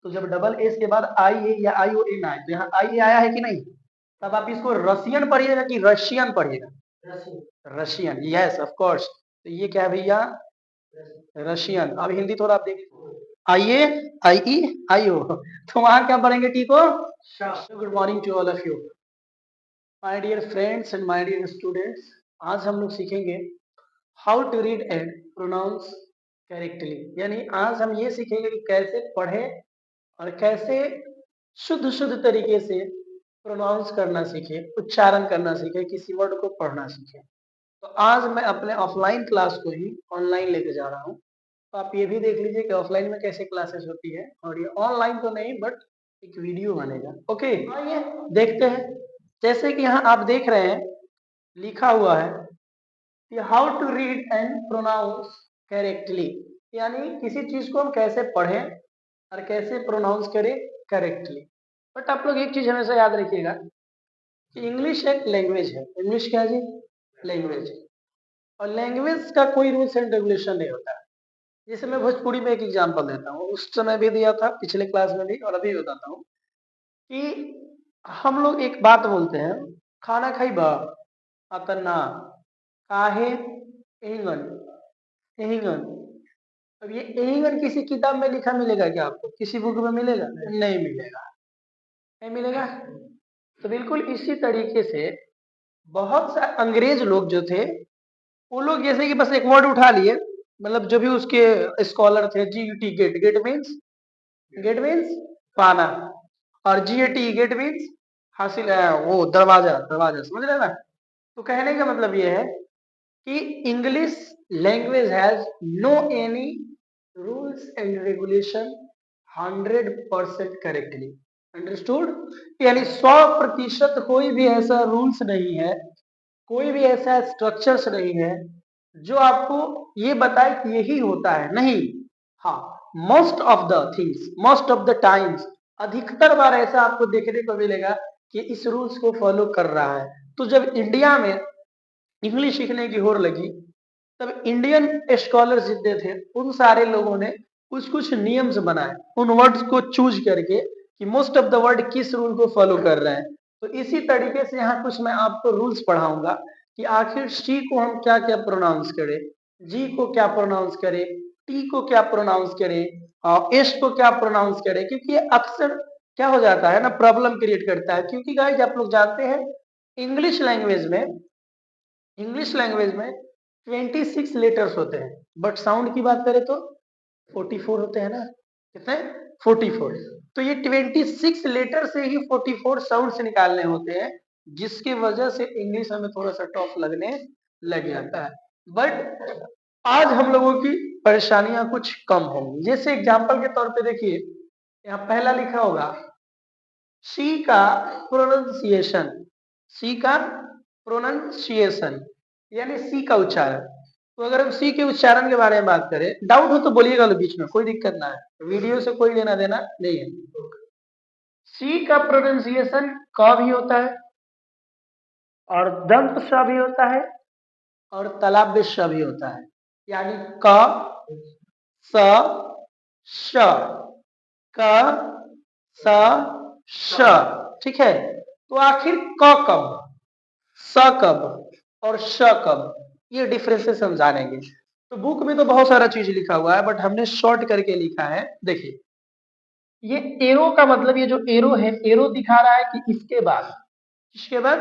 तो जब double S के बाद आई ए या आई ओ एन आए तो यहाँ आई ए आया है कि नहीं, तब आप इसको रसियन पढ़िएगा कि रशियन पढ़िएगा, रशियन, यस ऑफ कोर्स। तो ये क्या है भैया, रशियन। अब हिंदी थोड़ा आप देख, आई ए आई ई आई ओ, तो वहां क्या पढ़ेंगे टी को, good morning to all of you my dear friends and my dear students. आज हम लोग सीखेंगे how to read and pronounce correctly, यानी आज हम ये सीखेंगे कि कैसे पढ़े और कैसे शुद्ध शुद्ध तरीके से प्रोनाउंस करना सीखे, उच्चारण करना सीखे, किसी वर्ड को पढ़ना सीखे। तो आज मैं अपने ऑफलाइन क्लास को ही ऑनलाइन लेके जा रहा हूँ, तो आप ये भी देख लीजिए कि ऑफलाइन में कैसे क्लासेस होती है, और ये ऑनलाइन तो नहीं बट एक वीडियो बनेगा। ओके आइए देखते हैं। जैसे कि यहाँ आप देख रहे हैं लिखा हुआ है कि how to read and pronounce correctly, यानी किसी चीज को हम कैसे पढ़ें और कैसे प्रोनाउंस करें करेक्टली। बट आप लोग एक चीज हमेशा याद रखिएगा कि इंग्लिश एक लैंग्वेज है। इंग्लिश क्या है जी, लैंग्वेज। और लैंग्वेज का कोई रूल्स एंड रेगुलेशन नहीं होता है। जैसे मैं भोजपुरी में एक एग्जांपल देता हूँ, उस समय भी दिया था, पिछले क्लास में भी, और अभी बताता हूँ कि हम लोग एक बात बोलते हैं, खाना खाइबा अतना काहे एहिंगन, एहिंगन। अब ये एहिंगन किसी किताब में लिखा मिलेगा क्या आपको, किसी बुक में मिलेगा, नहीं मिलेगा, नहीं मिलेगा। तो बिल्कुल इसी तरीके से बहुत सारे अंग्रेज लोग जो थे, वो लोग जैसे कि बस एक वर्ड उठा लिए, मतलब जो भी उसके स्कॉलर थे, GUT गेट, गेट मीन्स पाना, और GAT गेट मीन्स हासिल, वो दरवाजा, दरवाजा, समझ रहे ना। तो कहने का मतलब ये है कि English language has no any rules and regulation 100% correctly understood, यानी 100% कोई भी ऐसा रूल्स नहीं है, कोई भी ऐसा स्ट्रक्चर्स नहीं है जो आपको ये बताए कि यही होता है, नहीं। हाँ, most of the things, most of the times, अधिकतर बार ऐसा आपको देखने को मिलेगा कि इस रूल्स को फॉलो कर रहा है। तो जब इंडिया में इंग्लिश सीखने की होड़ लगी, तब इंडियन स्कॉलर्स जितने थे उन सारे लोगों ने कुछ कुछ नियम्स बनाए, उन वर्ड्स को चूज करके कि मोस्ट ऑफ द वर्ड किस रूल को फॉलो कर रहे हैं। तो इसी तरीके से यहाँ कुछ मैं आपको रूल्स पढ़ाऊंगा कि आखिर सी को हम क्या क्या प्रोनाउंस करें, जी को क्या प्रोनाउंस करें, टी को क्या प्रोनाउंस करें, और एस को क्या प्रोनाउंस करें, क्योंकि ये अक्सर क्या हो जाता है ना, प्रॉब्लम क्रिएट करता है। क्योंकि गाइस आप लोग जानते हैं इंग्लिश लैंग्वेज में, इंग्लिश लैंग्वेज में 26 लेटर्स होते हैं, बट साउंड की बात करें तो 44 होते हैं ना, कितने, 44। तो ये 26 लेटर से ही 44 साउंड्स निकालने होते हैं, जिसकी वजह से इंग्लिश हमें थोड़ा सा टफ लगने लग जाता है। बट आज हम लोगों की परेशानियां कुछ कम होंगी। जैसे एग्जांपल के तौर पे देखिए, यहाँ पहला लिखा होगा सी का प्रोनाउंसिएशन, सी का प्रोनाउंसिएशन यानी सी का उच्चारण। तो अगर हम सी के उच्चारण के बारे में बात करें, डाउट हो तो बोलिएगा लो बीच में, कोई दिक्कत ना है, वीडियो से कोई लेना देना नहीं है। सी का प्रोनाउंसिएशन क भी होता है, और दंत स भी होता है, और तालाब्य श भी होता है, यानी क स श, क स श, ठीक है। तो आखिर क कब, स कब और श कब, ये डिफरेंसेस हम जानेंगे। तो बुक में तो बहुत सारा चीज लिखा हुआ है, बट हमने शॉर्ट करके लिखा है। देखिए ये एरो का मतलब, ये जो एरो है, एरो दिखा रहा है कि इसके बाद, किसके बाद,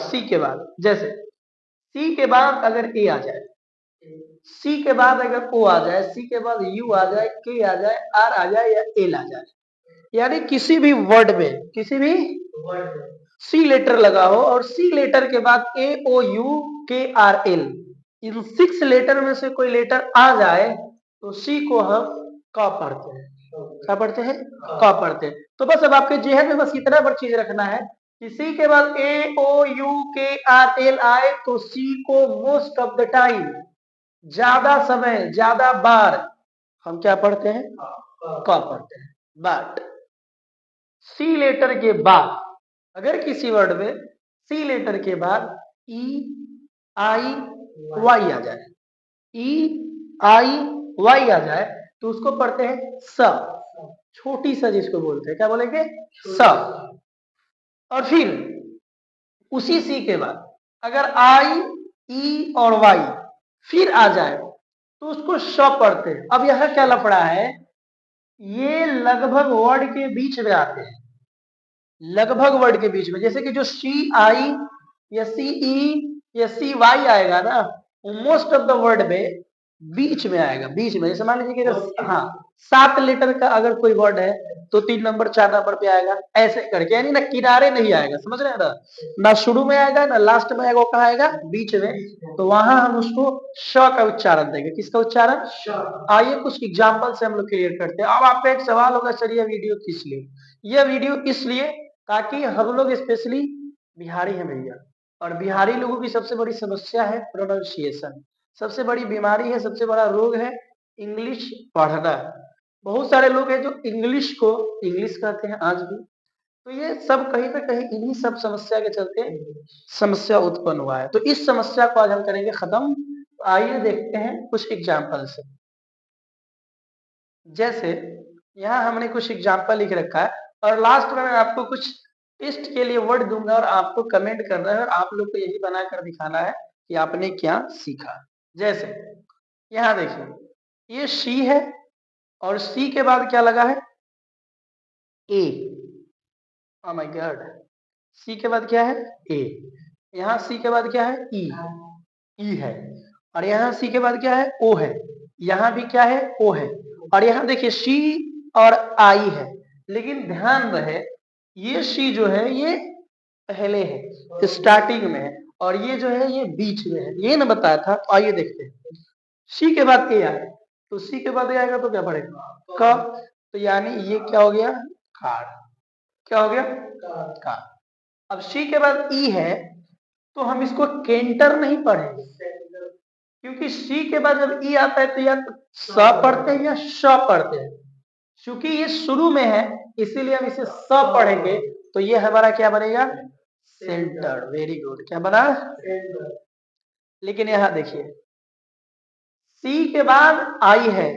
सी के बाद। जैसे सी के बाद अगर ए आ जाए, सी के बाद अगर ओ आ जाए, सी के बाद यू आ जाए, के आ जाए, आर आ जाए, या एल आ जाए, यानी किसी भी वर्ड में, किसी भी वर्ड में सी लेटर लगा हो और सी लेटर के बाद ए ओ यू के आर एल, इन 6 लेटर में से कोई लेटर आ जाए तो सी को हम क पढ़ते हैं। क्या पढ़ते हैं, क पढ़ते हैं। तो बस अब आपके जेहन में बस इतना पर चीज रखना है कि सी के बाद ए ओ यू के आर एल आए तो सी को मोस्ट ऑफ द टाइम, ज्यादा समय, ज्यादा बार हम क्या पढ़ते हैं, क पढ़ते हैं। बट सी लेटर के बाद अगर किसी वर्ड में सी लेटर के बाद ई आई वाई आ जाए, ई आई वाई आ जाए, तो उसको पढ़ते हैं स, छोटी सा जिसको बोलते हैं, क्या बोलेंगे? स। और फिर उसी सी के बाद अगर आई, ई और वाई फिर आ जाए तो उसको श पढ़ते हैं। अब यह क्या लफड़ा है, ये लगभग वर्ड के बीच में आते हैं, लगभग वर्ड के बीच में। जैसे कि जो सी आई या सी ई या सी वाई आएगा ना, मोस्ट ऑफ द वर्ड में बीच में आएगा, बीच में। जैसे मान लीजिए कि अगर हाँ 7 लेटर का अगर कोई वर्ड है तो 3 नंबर 4 नंबर पे आएगा, ऐसे करके, यानी ना किनारे नहीं आएगा, समझ रहे हैं ना? ना शुरू में आएगा ना लास्ट में आएगा, वो कहाँ आएगा? बीच में। तो वहां हम उसको श का उच्चारण देंगे। किसका उच्चारण? आइए कुछ एग्जाम्पल से हम लोग क्लियर करते हैं। अब आपका एक सवाल होगा, सर ये वीडियो किस लिए? यह वीडियो इसलिए ताकि हम लोग स्पेशली बिहारी हैं भैया, और बिहारी लोगों की सबसे बड़ी समस्या है प्रोनाउंसिएशन, सबसे बड़ी बीमारी है, सबसे बड़ा रोग है इंग्लिश पढ़ना। बहुत सारे लोग हैं जो इंग्लिश को इंग्लिश कहते हैं आज भी। तो ये सब कहीं ना कहीं इन्हीं सब समस्या के चलते समस्या उत्पन्न हुआ है। तो इस समस्या को आज हम करेंगे खत्म। तो आइए देखते हैं कुछ एग्जाम्पल से। जैसे यहाँ हमने कुछ एग्जाम्पल लिख रखा है, और लास्ट में मैं आपको कुछ टेस्ट के लिए वर्ड दूंगा और आपको कमेंट करना है, और आप लोग को यही बनाकर दिखाना है कि आपने क्या सीखा। जैसे यहाँ देखिए, ये सी है और सी के बाद क्या लगा है? ए। ओह माय गॉड, सी के बाद क्या है? ए। यहाँ सी के बाद क्या है? ई। ई है। और यहाँ सी के बाद क्या है? ओ है। यहाँ भी क्या है? ओ है। और यहाँ देखिए सी और आई है, लेकिन ध्यान रहे ये सी जो है ये पहले है, स्टार्टिंग में है, और ये जो है ये बीच में है, ये ना बताया था। तो आइए देखते हैं, सी के बाद ए आए तो सी के बाद ए आएगा तो क्या पड़ेगा? क। तो यानी ये क्या हो गया? कार। क्या हो गया? कार। अब सी के बाद ई है तो हम इसको केंटर नहीं पढ़ेंगे, क्योंकि सी के बाद जब ई आता है तो या स पढ़ते हैं या श पढ़ते हैं। क्योंकि ये शुरू में है इसीलिए हम इसे स पढ़ेंगे। तो ये हमारा क्या बनेगा? सेंटर। वेरी गुड, क्या बना? लेकिन यहां देखिए, सी के बाद आई है,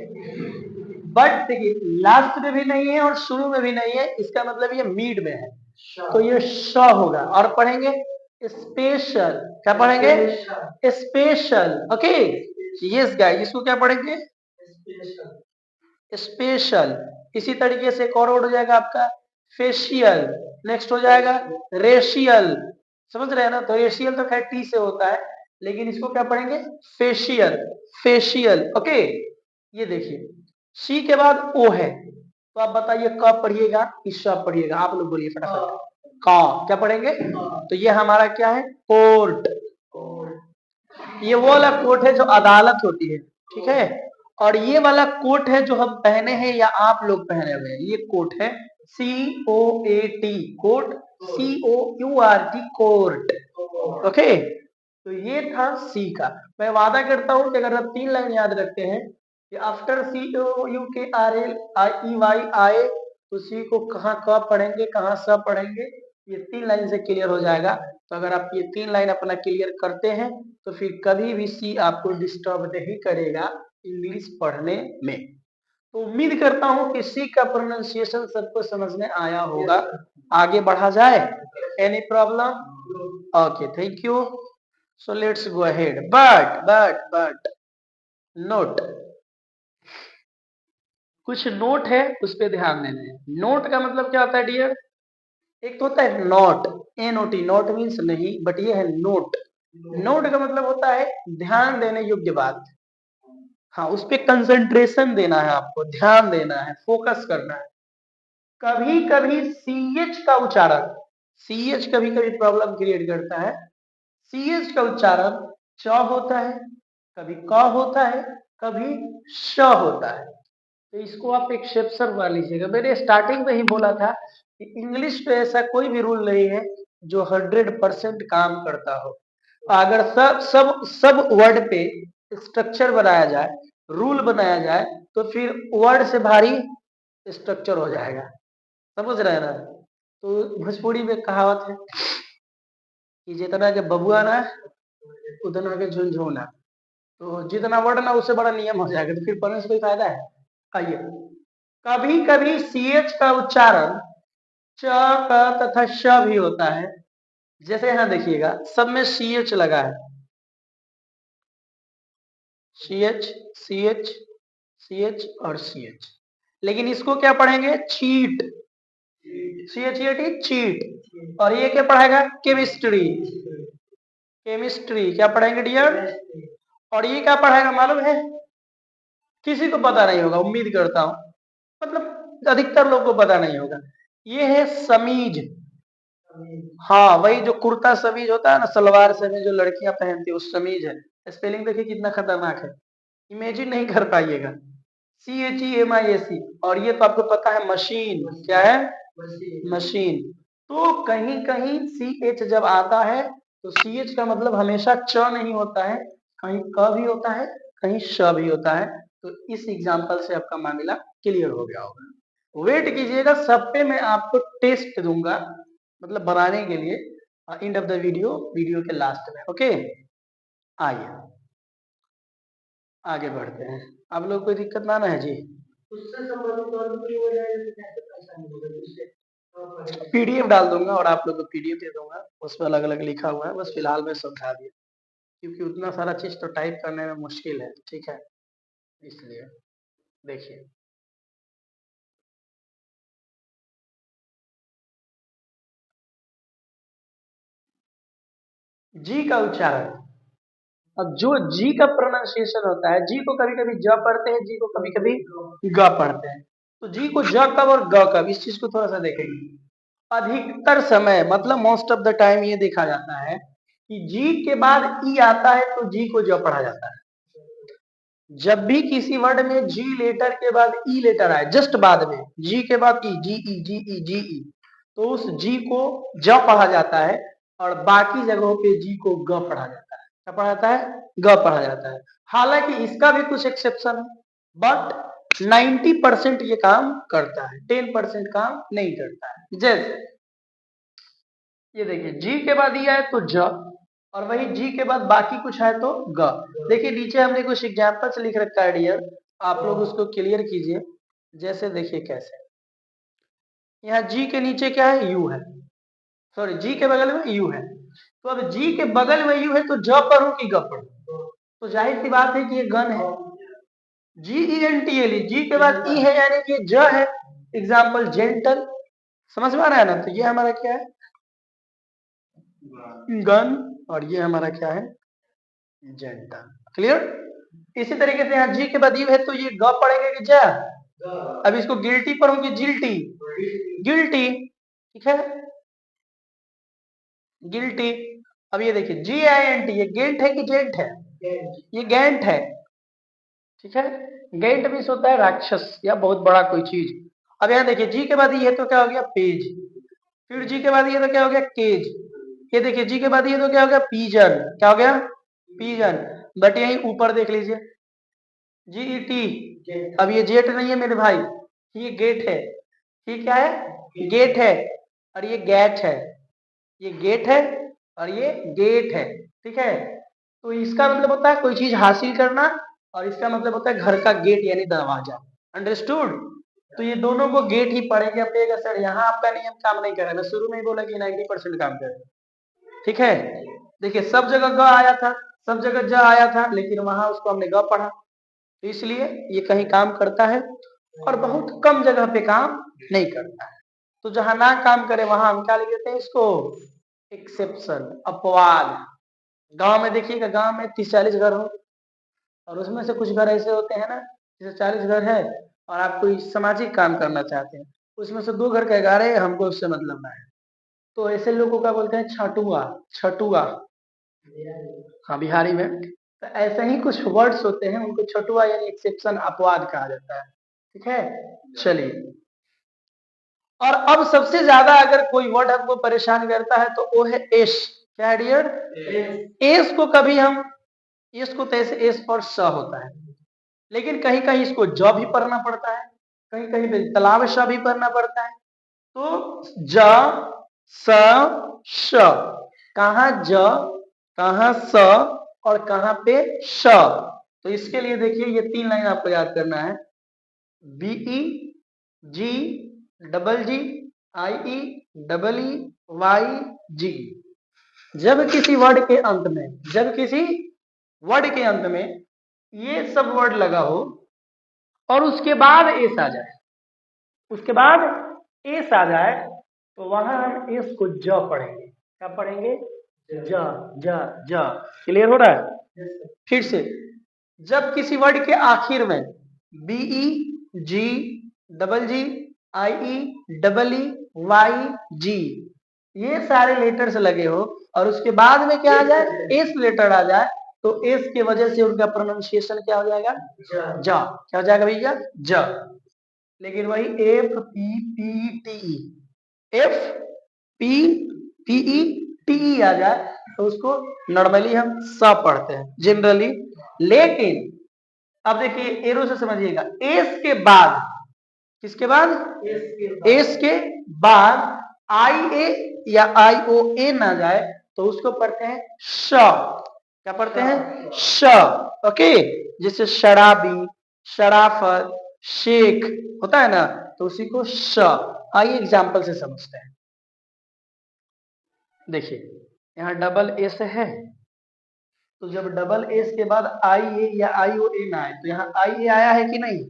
बट देखिए लास्ट में भी नहीं है और शुरू में भी नहीं है, इसका मतलब ये मिड में है, तो ये श होगा। और पढ़ेंगे स्पेशल। क्या पढ़ेंगे? स्पेशल। ओके, यस गाइस, इसको क्या पढ़ेंगे? स्पेशल। इसी तरीके से एक और वर्ड हो जाएगा आपका फेशियल, नेक्स्ट हो जाएगा रेशियल। समझ रहे हैं ना? तो रेशियल तो खैर टी से होता है, लेकिन इसको क्या पढ़ेंगे? फेशियल। फेशियल। ओके, ये देखिए सी के बाद ओ है, तो आप बताइए कब पढ़िएगा कि सब पढ़िएगा? आप लोग बोलिए फटाफट। का। क्या पढ़ेंगे? तो ये हमारा क्या है? कोर्ट। ये वो वाला कोट है जो अदालत होती है, ठीक है। और ये वाला कोट है जो हम पहने हैं या आप लोग पहने हुए हैं, ये कोट है COAT, coat. COURT, court. Okay, तो ये था सी का। मैं वादा करता हूं कि अगर आप 3 लाइन याद रखते हैं कि आफ्टर COUKRLEY आए तो सी को कहाँ क पढ़ेंगे, कहाँ स पढ़ेंगे, ये 3 लाइन से क्लियर हो जाएगा। तो अगर आप ये 3 लाइन अपना क्लियर करते हैं तो फिर कभी भी सी आपको डिस्टर्ब नहीं करेगा इंग्लिश पढ़ने में। तो उम्मीद करता हूं कि सी का प्रोनाउंसिएशन सबको समझ में आया होगा। आगे बढ़ा जाए? Any problem? Okay, thank you. So let's go ahead. But note, कुछ नोट है उस पर ध्यान देना है। नोट का मतलब क्या होता है डियर? एक तो होता है नोट, NOT, नोट मीन्स नहीं, बट ये है नोट। नोट का मतलब होता है ध्यान देने योग्य बात। हाँ, उस पर कंसंट्रेशन देना है, आपको ध्यान देना है, फोकस करना है। कभी कभी CH का उच्चारण, CH कभी कभी प्रॉब्लम क्रिएट करता है। CH का उच्चारण च होता है, कभी क होता है, कभी श होता है। तो इसको आप एक्सेप्शन मान लीजिएगा। मैंने स्टार्टिंग में ही बोला था कि इंग्लिश पे ऐसा कोई भी रूल नहीं है जो 100% काम करता हो। अगर सब सब सब वर्ड पे स्ट्रक्चर बनाया जाए, रूल बनाया जाए, तो फिर वर्ड से भारी स्ट्रक्चर हो जाएगा। समझ रहे हैं ना? तो भोजपुरी में कहावत है कि जितना के बबुआ ना उतना के झुनझुना। तो जितना वर्ड ना उससे बड़ा नियम हो जाएगा, तो फिर पढ़ने से कोई फायदा है? आइए, कभी कभी CH का उच्चारण च क तथा श भी होता है। जैसे यहाँ देखिएगा सब में CH लगा है, CH CH CH और CH, लेकिन इसको क्या पढ़ेंगे? Cheat, CHEAT cheat. और ये क्या पढ़ाएगा? केमिस्ट्री, केमिस्ट्री क्या पढ़ेंगे डियर? और ये क्या पढ़ाएगा मालूम है? किसी को पता नहीं होगा, उम्मीद करता हूं, मतलब अधिकतर लोग को पता नहीं होगा। ये है समीज। हाँ, वही जो कुर्ता समीज होता है ना, सलवार समीज जो लड़कियां पहनती है, उस समीज है। स्पेलिंग देखिए कितना खतरनाक है, इमेजिन नहीं कर पाइएगा। CHEMIAC। और ये तो आपको पता है मशीन, क्या है? मशीन। तो कहीं कहीं CH जब आता है तो CH का मतलब हमेशा च नहीं होता है, कहीं क भी होता है, कहीं श भी होता है। तो इस एग्जाम्पल से आपका मामला क्लियर हो गया होगा। वेट कीजिएगा, सब पे मैं आपको टेस्ट दूंगा, मतलब बनाने के लिए, एंड ऑफ द वीडियो के लास्ट में। ओके, आइए आगे बढ़ते हैं। आप लोग कोई दिक्कत ना है जी? उससे संबंधित और भी कोई हो जाएगा तो कैसे परेशानी होगा? उससे PDF डाल दूंगा और आप लोग को PDF दे दूंगा, उसमें अलग अलग लिखा हुआ है, बस फिलहाल मैं समझा दिया, क्योंकि उतना सारा चीज तो टाइप करने में मुश्किल है, ठीक है, इसलिए देखिए। जी का उच्चारण, अब जो जी का प्रोनाउंसिएशन होता है, जी को कभी कभी ज पढ़ते हैं, जी को कभी कभी ग पढ़ते हैं। तो जी को ज कब और ग कब, इस चीज को थोड़ा सा देखेंगे। अधिकतर समय, मतलब मोस्ट ऑफ द टाइम ये देखा जाता है कि जी के बाद ई आता है तो जी को ज पढ़ा जाता है। जब भी किसी वर्ड में जी लेटर के बाद ई लेटर आए, जस्ट बाद में जी के बाद ई, जी ई जी ई जी ई, तो उस जी को ज पढ़ा जाता है, और बाकी जगहों पे जी को ग पढ़ा जाता है। क्या पढ़ा जाता है? ग पढ़ा जाता है। हालांकि इसका भी कुछ एक्सेप्शन है, बट 90% ये काम करता है, 10% काम नहीं करता है। जैसे ये देखिए, जी के बाद ई आए तो ज, और वही जी के बाद बाकी कुछ है तो ग। देखिए नीचे हमने कुछ एग्जाम्पल्स लिख रखा है डियर, आप लोग उसको क्लियर कीजिए। जैसे देखिए कैसे, यहाँ जी के नीचे क्या है? यू है, सॉरी जी के बगल में यू है। तो अब जी के बगल में यू है तो ज पढ़ू कि ग पढ़ू? तो जाहिर सी बात है कि ये गन है, GENTLE, जी के बाद ई है यानी कि ये ज है। एग्जाम्पल जेंटल, समझ में आ रहा है ना? तो ये हमारा क्या है? गन। और ये हमारा क्या है? जेंटल। क्लियर? इसी तरीके से यहाँ जी के बाद यू है तो ये ग पढ़ेंगे कि जा? अब इसको गिल्टी पढ़ूं कि जिल्टी? गिल्टी, ठीक है, गिल्टी। अब ये देखिए GINT, ये गेंट है कि जेंट है? ये गैंट है, ठीक है। गैंट मीन्स होता है राक्षस या बहुत बड़ा कोई चीज। अब यहाँ देखिए जी के बाद ये तो क्या हो गया? पेज। फिर जी के बाद ये तो क्या हो गया? केज। ये देखिए जी के बाद ये तो क्या हो गया? पीजन। क्या हो गया? पीजन। बट यही ऊपर देख लीजिए, GET। अब ये जेट नहीं है मेरे भाई, ये गेट है। ये क्या है? गेट है। और ये गैट है, ये गेट है और ये गेट है, ठीक है। तो इसका मतलब होता है कोई चीज हासिल करना, और इसका मतलब होता है घर का गेट यानी दरवाजा। अंडरस्टूड? तो ये दोनों को गेट ही पढ़ेंगे। अब कहेगा सर यहाँ आपका नियम काम नहीं कर रहा है, मैं शुरू में ही बोला कि 90% काम कर रहा है, ठीक है। देखिए सब जगह ग आया था, सब जगह ज आया था, लेकिन वहां उसको हमने ग पढ़ा, तो इसलिए ये कहीं काम करता है और बहुत कम जगह पे काम नहीं करता है। तो जहां ना काम करे वहां हम क्या लिख देते हैं इसको? एक्सेप्शन, अपवाद। गांव में देखिएगा, गांव में 30-40 घर हो, और उसमें से कुछ घर ऐसे होते हैं ना, जैसे 40 घर है और आप कोई सामाजिक काम करना चाहते हैं, उसमें से 2 घर कहेगा अरे हमको उससे मतलब ना है, तो ऐसे लोगों का बोलते हैं छटुआ। छटुआ, हाँ बिहारी में। तो ऐसे ही कुछ वर्ड्स होते हैं, उनको छटुआ यानी एक्सेप्शन, अपवाद कहा जाता है, ठीक है। चलिए, और अब सबसे ज्यादा अगर कोई वर्ड हमको परेशान करता है तो वो है एस। क्या है डियर? एस को कभी हम, एस को तो ऐसे एस और स होता है, लेकिन कहीं कहीं इसको ज भी पढ़ना पड़ता है, कहीं कहीं पे तालाब श भी पढ़ना पड़ता है। तो ज स श, कहाँ ज, कहाँ स, और कहाँ पे श। तो इसके लिए देखिए ये 3 लाइन आपको याद करना है। B E G double G I E double E Y G. जब किसी वर्ड के अंत में ये सब वर्ड लगा हो और उसके बाद एस आ जाए, तो वहां हम एस को ज पढ़ेंगे। क्या पढ़ेंगे? ज ज ज। क्लियर हो रहा है? फिर से, जब किसी वर्ड के आखिर में B E G double G I E double E Y G ये सारे लेटर्स लगे हो और उसके बाद में क्या आ जाए? एस लेटर आ जाए, तो एस की वजह से उनका प्रोनाउंसिएशन क्या हो जाएगा? जा। क्या हो जाएगा भैया? ज। लेकिन वही F P P T E, F P P E T E आ जाए तो उसको नॉर्मली हम स पढ़ते हैं जनरली। लेकिन अब देखिए एरो से समझिएगा, एस के बाद, किसके बाद? एस के बाद आई ए या आई ओ ए ना जाए तो उसको पढ़ते हैं श। क्या पढ़ते हैं? श। ओके, जैसे शराबी, शराफत, शेख होता है ना, तो उसी को श। आइए एग्जाम्पल से समझते हैं। देखिए यहाँ डबल एस है, तो जब डबल एस के बाद आई ए या आई ओ ए ना आए, तो यहाँ आई ए आया है कि नहीं?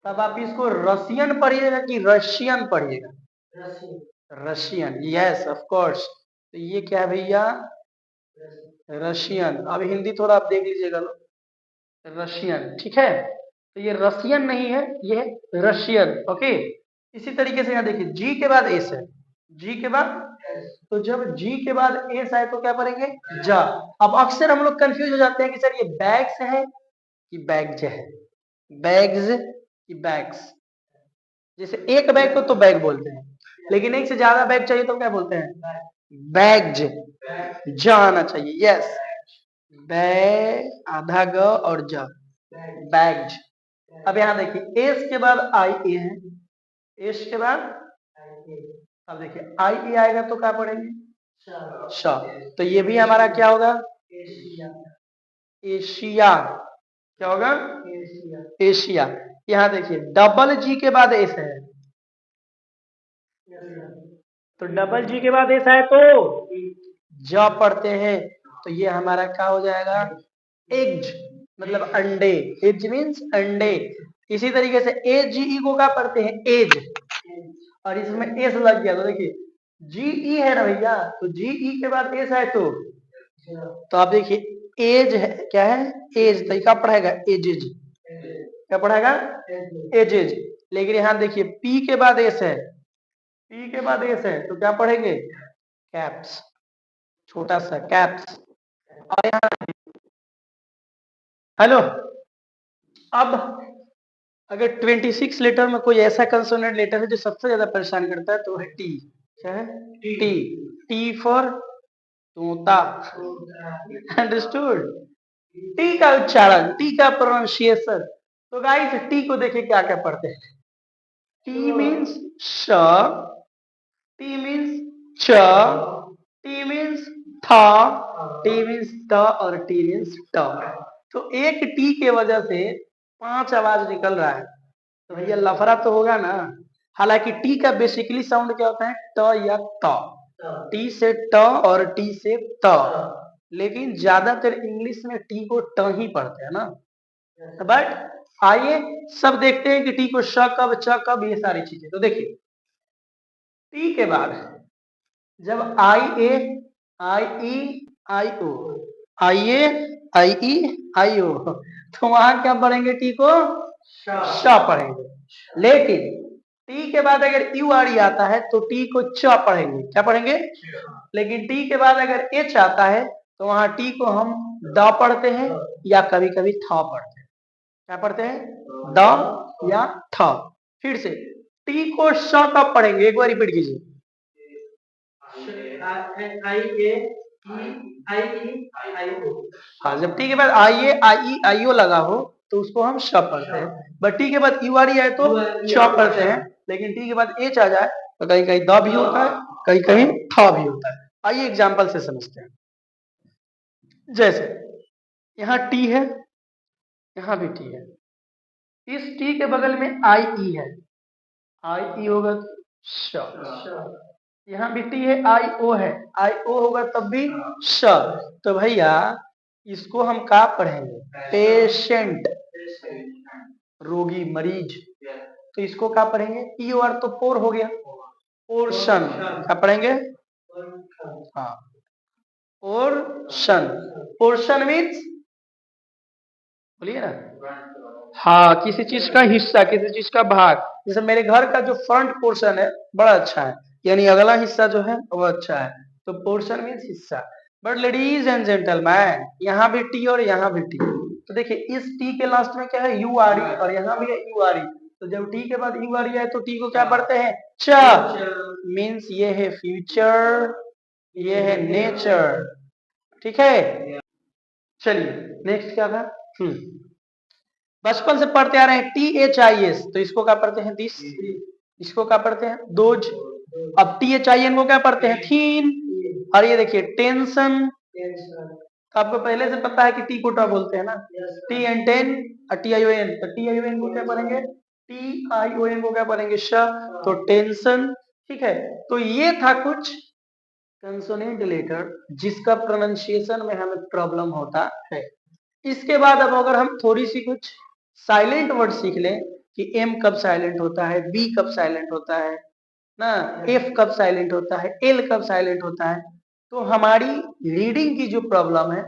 तब आप इसको रसियन पढ़िएगा कि रशियन पढ़िएगा? Russian, yes of course. तो ये क्या है भैया? रशियन। अब हिंदी थोड़ा आप देख लीजिएगा, रशियन, ठीक है? तो ये रसियन नहीं है, ये रशियन। ओके, इसी तरीके से यहाँ देखिए जी के बाद एस है, जी के बाद, तो जब जी के बाद एस आए तो क्या पढ़ेंगे? जा। अब अक्सर हम लोग कंफ्यूज हो जाते हैं कि सर ये बैग्स है कि बैग्स है, बैग्स कि बैग्स। जैसे एक बैग को तो बैग बोलते हैं, लेकिन एक से ज्यादा बैग चाहिए तो क्या बोलते हैं? बैग्स। जा आना चाहिए, यस। बैग आधा ग और ज, बैग्स। अब यहाँ देखिए एस के बाद आई ए है, एस के बाद, अब देखिए आई ए आएगा तो क्या पढ़ेंगे? श। तो ये भी हमारा क्या होगा? एशिया। क्या होगा? एशिया। यहाँ देखिए डबल जी के बाद एस है, तो डबल जी के बाद एस है तो ज पढ़ते हैं, तो ये हमारा क्या हो जाएगा? एग्ज, मतलब अंडे। एज मीन्स अंडे। इसी तरीके से ए जी ई को क्या पढ़ते हैं? एज। और इसमें एस लग गया तो देखिए जी ई है ना भैया, तो जी ई के बाद एस है तो आप देखिए एज है, क्या है? एज। तो क्या पढ़ाएगा? एजेज। क्या पढ़ाएगा? एजेज। लेकिन यहाँ देखिए पी के बाद एस है, पी के बाद एस है तो क्या पढ़ेंगे? कैप्स, छोटा सा कैप्स। और यहाँ हेलो, अब अगर 26 लेटर में कोई ऐसा कंसोनेंट लेटर है जो सबसे ज्यादा परेशान करता है तो है टी। क्या है? टी। टी फॉर तोता। अंडरस्टूड? टी का उच्चारण, टी का प्रोनाउंसिएशन। तो गाइस टी को देखिए क्या क्या पढ़ते हैं? टी मीन्स श, टी मीन्स च, टी मीन्स था, टी मीन्स त और टी मीन्स ट। तो एक टी के वजह से 5 आवाज निकल रहा है, तो भैया लफड़ा तो होगा ना। हालांकि टी का बेसिकली साउंड क्या होता है? ट या त। टी से ट और टी से त, लेकिन ज्यादातर इंग्लिश में टी को ट ही पढ़ते हैं ना। बट आइए सब देखते हैं कि टी को श कब, च कब, ये सारी चीजें। तो देखिए टी के बाद जब आई ए आई ई आई ओ, आई ए आई ई आई ओ, तो वहां क्या पढ़ेंगे? टी को श पढ़ेंगे। लेकिन टी के बाद अगर यू आर ई आता है तो टी को च पढ़ेंगे। क्या पढ़ेंगे? लेकिन टी के बाद अगर एच आता है तो वहां टी को हम द पढ़ते हैं या कभी कभी थ पढ़ते हैं। क्या पढ़ते हैं? द या थ। फिर से टी को श कब पढ़ेंगे? एक बार रिपीट कीजिए। हाँ, जब टी के बाद आई ए आई ई आई ओ लगा हो तो उसको हम श पढ़ते हैं। बट टी के बाद यू आर ई आए तो च पढ़ते हैं। लेकिन टी के बाद एच आ जाए तो कहीं कहीं द भी होता है, कहीं कहीं थ भी होता है। आइए एग्जाम्पल से समझते हैं। जैसे यहाँ टी है, यहाँ भी टी है, इस टी के बगल में आई ई है, आई ई होगा श, यहाँ भी टी है, आई ओ है, आई ओ होगा तब भी श। तो भैया इसको हम क्या पढ़ेंगे? पेशेंट, रोगी, मरीज। तो इसको क्या पढ़ेंगे? पी और तो पोर हो गया, पोर्शन। क्या पढ़ेंगे? हाँ, पोर्शन। पोर्शन मीन्स, बोलिए ना। हाँ, किसी चीज का हिस्सा, किसी चीज का भाग। जैसे मेरे घर का जो फ्रंट पोर्शन है बड़ा अच्छा है, यानी अगला हिस्सा जो है वो अच्छा है। तो पोर्शन मीन्स हिस्सा। बट लेडीज एंड जेंटलमैन, यहाँ भी टी और यहाँ भी टी। तो देखिए इस टी के लास्ट में क्या है? यू आर ई, और यहाँ भी है यू आर ई। तो जब टी के बाद यू आर ई है तो टी को क्या पढ़ते हैं? च। मीन्स ये है फ्यूचर, ये है नेचर। ठीक है, चलिए नेक्स्ट क्या था? बचपन से पढ़ते आ रहे हैं टी एच आई एस, तो इसको क्या पढ़ते हैं? दिस। इसको क्या पढ़ते हैं? दोज। अब टी एच आई एन को क्या पढ़ते हैं? थीन। और ये देखिए टेंशन, तो आपको पहले से पता है कि टी को टा बोलते हैं ना, टी एंड टेन और टी आई ओ एन। तो टी आई ओ एन को क्या पढ़ेंगे? टी आई ओ एन को क्या पढ़ेंगे? श। तो टेंशन। ठीक है, तो ये था कुछ कंसोनेंट लेटर जिसका प्रोनाउंसिएशन में हमें प्रॉब्लम होता है। इसके बाद अब अगर हम थोड़ी सी कुछ साइलेंट वर्ड सीख लें कि एम कब साइलेंट होता है, बी कब साइलेंट होता है ना, एफ कब साइलेंट होता है, एल कब साइलेंट होता है, तो हमारी रीडिंग की जो प्रॉब्लम है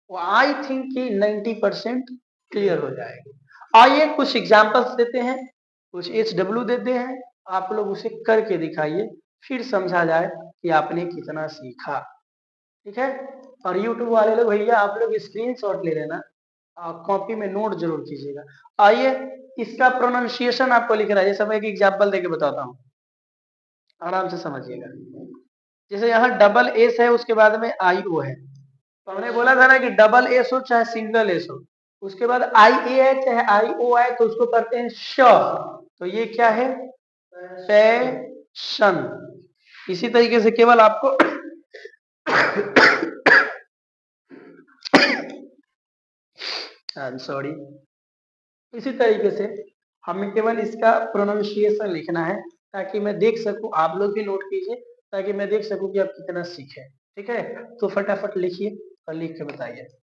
वो आई थिंक कि 90% क्लियर हो जाएगी। आइए कुछ एग्जांपल्स देते हैं, कुछ एच डब्ल्यू देते हैं, आप लोग उसे करके दिखाइए, फिर समझा जाए कि आपने कितना सीखा। ठीक है, और यूट्यूब वाले लोग भैया आप लोग स्क्रीनशॉट ले लेना, कॉपी में नोट जरूर कीजिएगा। आइए इसका प्रोनाउंसिएशन आपको लिखना है, जैसे मैं एक एग्जांपल देके बताता हूँ, आराम से समझिएगा। जैसे यहाँ डबल एस है, उसके बाद में आई ओ है, तो हमने बोला था ना कि डबल एस हो चाहे सिंगल एस हो, उसके बाद आई ए है चाहे आई ओ है, तो उसको करते हैं श। तो ये क्या है? पैशन। इसी तरीके से केवल आपको सॉरी, इसी तरीके से हमें केवल इसका प्रोनाउंसिएशन लिखना है, ताकि मैं देख सकूं, आप लोग भी नोट कीजिए, ताकि मैं देख सकूं कि आप कितना सीखे। ठीक है, तो फटाफट लिखिए और लिख के बताइए।